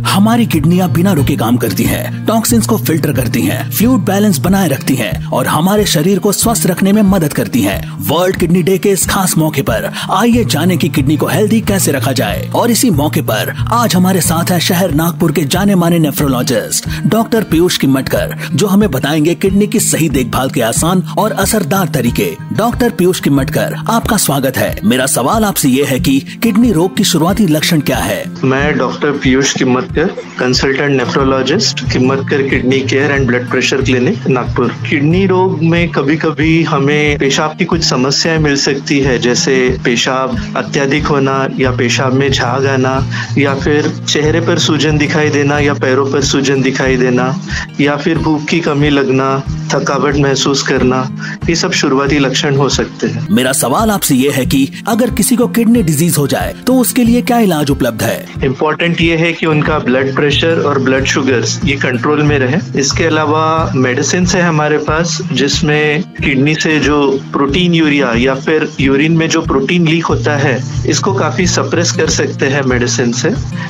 हमारी किडनियां बिना रुके काम करती हैं, टॉक्सिन्स को फिल्टर करती हैं, फ्लूइड बैलेंस बनाए रखती हैं और हमारे शरीर को स्वस्थ रखने में मदद करती हैं। वर्ल्ड किडनी डे के इस खास मौके पर आइए जाने की किडनी को हेल्दी कैसे रखा जाए। और इसी मौके पर आज हमारे साथ है शहर नागपुर के जाने माने नेफ्रोलॉजिस्ट डॉक्टर पीयूष किम्मटकर, जो हमें बताएंगे किडनी की सही देखभाल के आसान और असरदार तरीके। डॉक्टर पीयूष किम्मटकर, आपका स्वागत है। मेरा सवाल आपसे ये है कि किडनी रोग की शुरुआती लक्षण क्या है? मैं doctor Piyush Kimmatkar, consultant nephrologist, Kimmatkar kidney care and blood pressure clinic, Nagpur. Kidney रोग में कभी कभी हमें पेशाब की कुछ समस्याएं मिल सकती है, जैसे पेशाब अत्यधिक होना या पेशाब में झाग आना या फिर चेहरे पर सूजन दिखाई देना या पैरों पर सूजन दिखाई देना या फिर भूख की कमी लगना, थकावट महसूस करना, ये सब शुरुआती लक्षण हो सकते हैं। मेरा सवाल आपसे ये है कि अगर किसी को किडनी डिजीज हो जाए तो उसके लिए क्या इलाज उपलब्ध है? इम्पोर्टेंट ये है कि उनका ब्लड प्रेशर और ब्लड शुगर्स ये कंट्रोल में रहे। इसके अलावा मेडिसिन है हमारे पास, जिसमें किडनी से जो प्रोटीन यूरिया या फिर यूरिन में जो प्रोटीन लीक होता है, इसको काफी सप्रेस कर सकते हैं मेडिसिन से।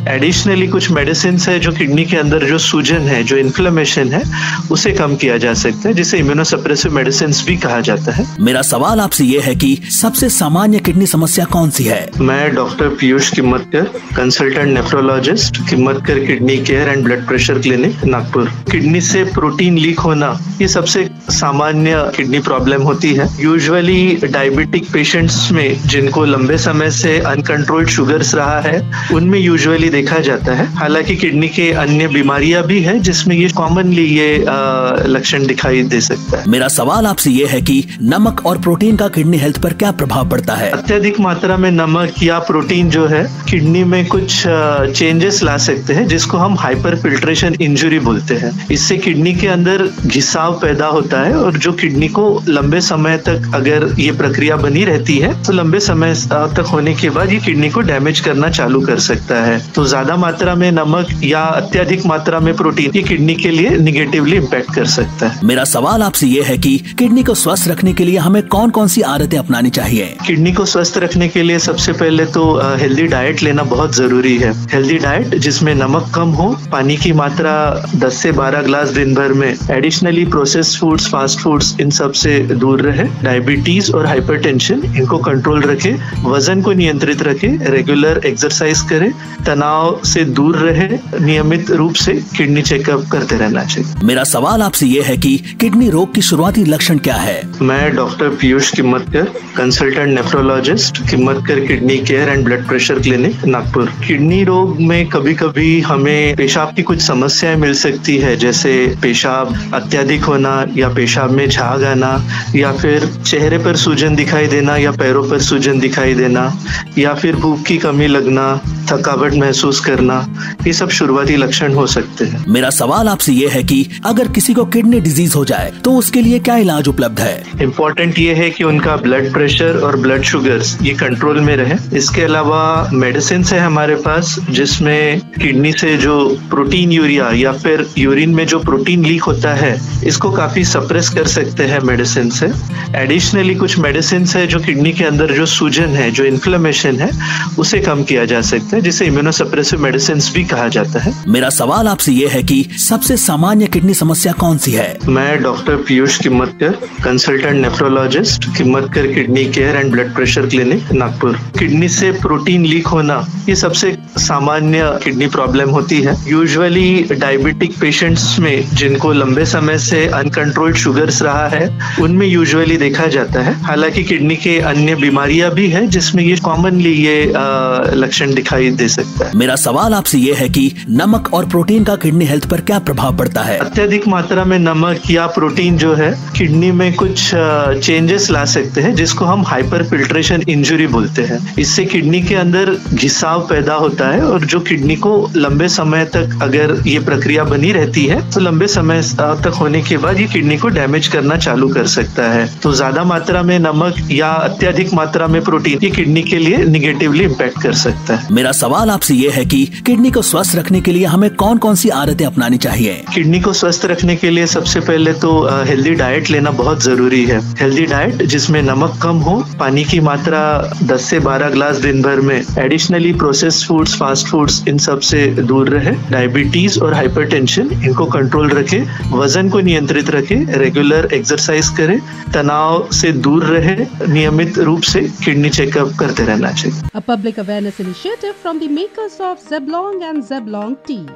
एडिशनली कुछ मेडिसिन है जो किडनी के अंदर जो सूजन है, जो इन्फ्लेमेशन है, उसे कम किया जा सकता है, जिसे इम्यूनोसप्रेसिव मेडिसिन भी कहा जाता है। मेरा सवाल आपसे ये है कि सबसे सामान्य किडनी समस्या कौन सी है? मैं doctor Piyush Kimmatkar, consultant nephrologist, Kimmatkar kidney care and blood pressure clinic, Nagpur. Kidney से प्रोटीन लीक होना ये सबसे सामान्य किडनी प्रॉब्लम होती है। यूजुअली डायबिटिक पेशेंट्स में जिनको लंबे समय से अनकंट्रोल्ड शुगर्स रहा है, उनमें यूजुअली देखा जाता है। हालांकि किडनी के अन्य बीमारियां भी है जिसमें ये कॉमनली ये लक्षण दिखाई दे सकता है। मेरा सवाल आपसे ये है कि नमक और प्रोटीन का किडनी हेल्थ पर क्या प्रभाव पड़ता है? अत्यधिक मात्रा में नमक या प्रोटीन जो है किडनी में कुछ चेंजेस ला सकते हैं, जिसको हम हाइपर फिल्ट्रेशन इंजुरी बोलते हैं। इससे किडनी के अंदर घिसाव पैदा होता है और जो किडनी को लंबे समय तक अगर ये प्रक्रिया बनी रहती है तो लंबे समय तक होने के बाद ये किडनी को डैमेज करना चालू कर सकता है। तो ज्यादा मात्रा में नमक या अत्यधिक मात्रा में प्रोटीन ये किडनी के लिए निगेटिवली इम्पैक्ट कर सकता है। मेरा सवाल आपसे ये है कि किडनी को स्वस्थ रखने के लिए हमें कौन कौन सी आदतें अपनानी चाहिए? किडनी को स्वस्थ रखने के लिए सबसे पहले तो हेल्दी डाइट लेना बहुत जरूरी है। हेल्दी डाइट जिसमें नमक कम हो, पानी की मात्रा 10 से 12 ग्लास दिन भर में, additionally processed foods, fast foods, इन सब से दूर रहे। डायबिटीज और हाइपरटेंशन इनको कंट्रोल रखे, वजन को नियंत्रित रखे, रेगुलर एक्सरसाइज करे, तनाव से दूर रहे, नियमित रूप से किडनी चेकअप करते रहना चाहिए। मेरा सवाल आपसे ये है कि किडनी रोग की शुरुआती लक्षण क्या है? मैं doctor Piyush Kimmatkar, consultant nephrologist, Kimmatkar kidney care and blood pressure clinic, Nagpur. Kidney रोग में कभी कभी हमें पेशाब की कुछ समस्याएं मिल सकती है, जैसे पेशाब अत्यधिक होना या पेशाब में झाग आना या फिर चेहरे पर सूजन दिखाई देना या पैरों पर सूजन दिखाई देना या फिर भूख की कमी लगना, थकावट महसूस करना, ये सब शुरुआती लक्षण हो सकते हैं। मेरा सवाल आपसे ये है कि अगर किसी को किडनी डिजीज हो जाए तो उसके लिए क्या इलाज उपलब्ध है? इम्पोर्टेंट ये है कि उनका ब्लड प्रेशर और ब्लड शुगर्स ये कंट्रोल में रहे। इसके अलावा मेडिसिन है हमारे पास, जिसमें किडनी से जो प्रोटीन यूरिया या फिर यूरिन में जो प्रोटीन लीक होता है, इसको काफी सप्रेस कर सकते हैं मेडिसिन से। एडिशनली कुछ मेडिसिन है जो किडनी के अंदर जो सूजन है, जो इन्फ्लेमेशन है, उसे कम किया जा सकता है, जिसे इम्यूनोसप्रेसिव मेडिसिन भी कहा जाता है। मेरा सवाल आपसे ये है कि सबसे सामान्य किडनी समस्या कौन सी है? मैं doctor Piyush Kimmatkar, consultant nephrologist, Kimmatkar kidney care and blood pressure clinic, Nagpur. Kidney से प्रोटीन लीक होना ये सबसे सामान्य किडनी प्रॉब्लम होती है। यूजुअली डायबिटिक पेशेंट्स में जिनको लंबे समय से अनकंट्रोल्ड शुगर्स रहा है, उनमें यूजुअली देखा जाता है। हालांकि किडनी के अन्य बीमारियां भी है जिसमें ये कॉमनली ये लक्षण दिखाई दे सकता है। मेरा सवाल आपसे ये है कि नमक और प्रोटीन का किडनी हेल्थ पर क्या प्रभाव पड़ता है? अत्यधिक मात्रा में नमक या प्रोटीन जो है किडनी में कुछ चेंजेस ला सकते हैं, जिसको हम हाइपर फिल्ट्रेशन इंजुरी बोलते हैं। इससे किडनी के अंदर घिसाव पैदा होता है और जो किडनी को लंबे समय तक अगर ये प्रक्रिया बनी रहती है तो लंबे समय तक होने के बाद ये किडनी को डैमेज करना चालू कर सकता है। तो ज्यादा मात्रा में नमक या अत्यधिक मात्रा में प्रोटीन ये किडनी के लिए निगेटिवली इम्पैक्ट कर सकता है। मेरा सवाल आपसे ये है कि किडनी को स्वस्थ रखने के लिए हमें कौन कौन सी आदतें अपनानी चाहिए? किडनी को स्वस्थ रखने के लिए सबसे पहले तो हेल्दी डाइट लेना बहुत जरूरी है। हेल्दी डाइट जिसमें नमक कम हो, पानी की मात्रा 10 से 12 ग्लास दिन भर में, additionally processed foods, fast foods, इन सब से से दूर रहे, डायबिटीज और हाइपरटेंशन इनको कंट्रोल रखे, वजन को नियंत्रित रखे, रेगुलर एक्सरसाइज करे, तनाव से दूर रहे, नियमित रूप से किडनी चेकअप करते रहना चाहिए। A public awareness initiative from the makers of Zeblong and Zeblong tea.